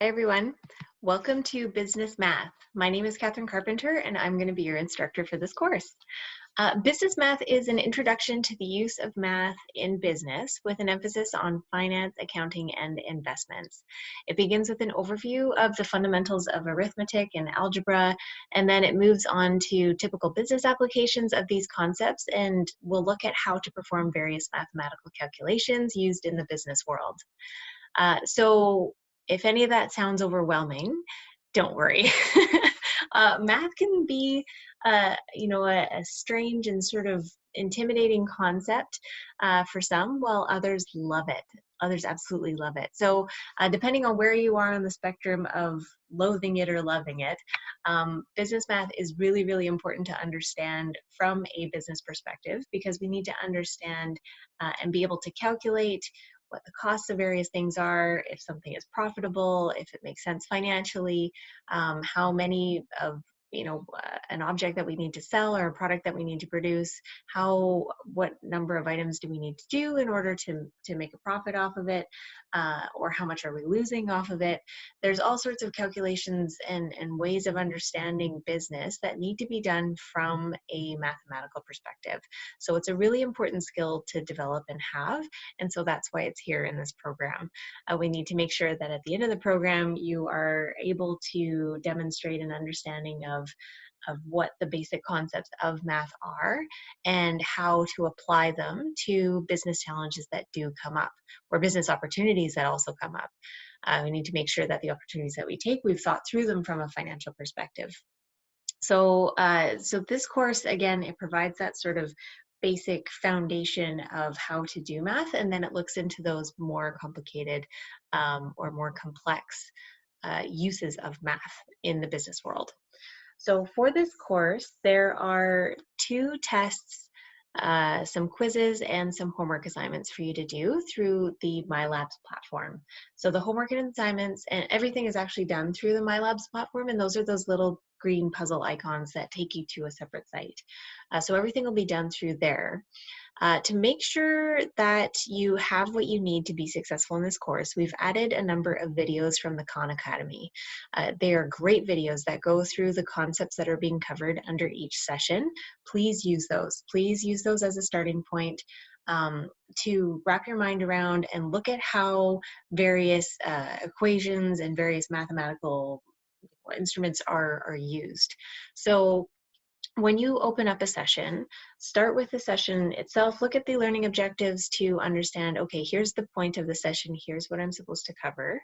Hi everyone, welcome to Business Math. My name is Catherine Carpenter and I'm going to be your instructor for this course. Business Math is an introduction to the use of math in business with an emphasis on finance, accounting, and investments. It begins with an overview of the fundamentals of arithmetic and algebra, and then it moves on to typical business applications of these concepts, and we'll look at how to perform various mathematical calculations used in the business world. So if any of that sounds overwhelming, don't worry. Math can be, a strange and sort of intimidating concept for some, while others love it. Others absolutely love it. So depending on where you are on the spectrum of loathing it or loving it, business math is really, really important to understand from a business perspective, because we need to understand and be able to calculate what the costs of various things are, if something is profitable, if it makes sense financially, how many of an object that we need to sell or a product that we need to produce, what number of items do we need to do in order to make a profit off of it, or how much are we losing off of it. There's all sorts of calculations and ways of understanding business that need to be done from a mathematical perspective. So it's a really important skill to develop and have, and so that's why it's here in this program. We need to make sure that at the end of the program you are able to demonstrate an understanding of what the basic concepts of math are and how to apply them to business challenges that do come up, or business opportunities that also come up. We need to make sure that the opportunities that we take, we've thought through them from a financial perspective. So this course, again, it provides that sort of basic foundation of how to do math, and then it looks into those more complicated or more complex uses of math in the business world. So for this course, there are 2 tests, some quizzes, and some homework assignments for you to do through the MyLabs platform. So the homework and assignments and everything is actually done through the MyLabs platform, and those are those little green puzzle icons that take you to a separate site. So everything will be done through there. To make sure that you have what you need to be successful in this course, we've added a number of videos from the Khan Academy. They are great videos that go through the concepts that are being covered under each session. Please use those. Please use those as a starting point to wrap your mind around and look at how various equations and various mathematical instruments are used. So when you open up a session, start with the session itself, look at the learning objectives to understand, okay, here's the point of the session, here's what I'm supposed to cover.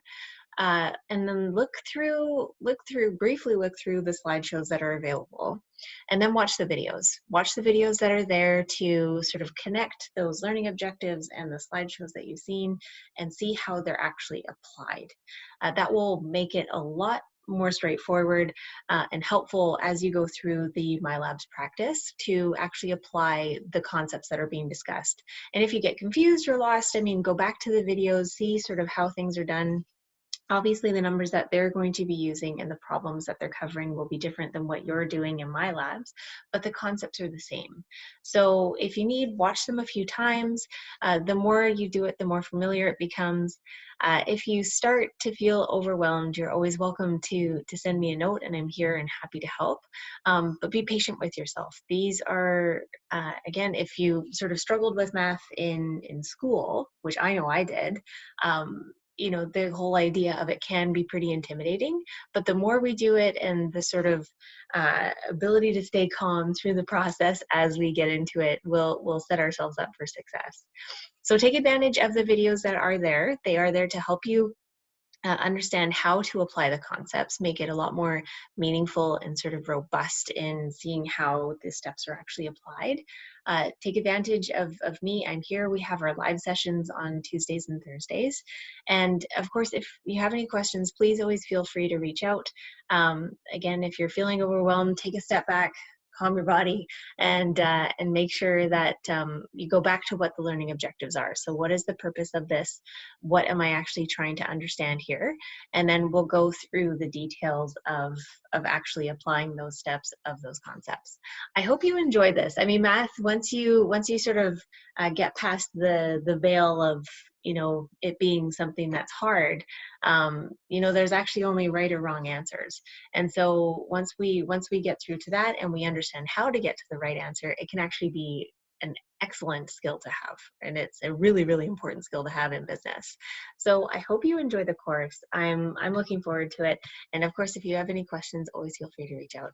And then briefly look through the slideshows that are available, and then watch the videos. Watch the videos that are there to sort of connect those learning objectives and the slideshows that you've seen and see how they're actually applied. That will make it a lot more straightforward and helpful as you go through the MyLabs practice to actually apply the concepts that are being discussed. And if you get confused or lost, go back to the videos, see sort of how things are done. Obviously, the numbers that they're going to be using and the problems that they're covering will be different than what you're doing in MyLabs, but the concepts are the same. So if you need, watch them a few times. The more you do it, the more familiar it becomes. If you start to feel overwhelmed, you're always welcome to send me a note, and I'm here and happy to help. But be patient with yourself. These are, again, if you sort of struggled with math in school, which I know I did, the whole idea of it can be pretty intimidating, but the more we do it and the sort of ability to stay calm through the process as we get into it, we'll set ourselves up for success. So take advantage of the videos that are there. They are there to help you understand how to apply the concepts, make it a lot more meaningful and sort of robust in seeing how the steps are actually applied. Take advantage of me. I'm here. We have our live sessions on Tuesdays and Thursdays. And of course, if you have any questions, please always feel free to reach out. Again, if you're feeling overwhelmed, take a step back, calm your body, and make sure that you go back to what the learning objectives are. So what is the purpose of this? What am I actually trying to understand here? And then we'll go through the details of actually applying those steps of those concepts. I hope you enjoy this. Math, once you sort of get past the veil of you know, it being something that's hard, you know, there's actually only right or wrong answers. And so once we get through to that and we understand how to get to the right answer, it can actually be an excellent skill to have. And it's a really, really important skill to have in business. So I hope you enjoy the course. I'm looking forward to it. And of course, if you have any questions, always feel free to reach out.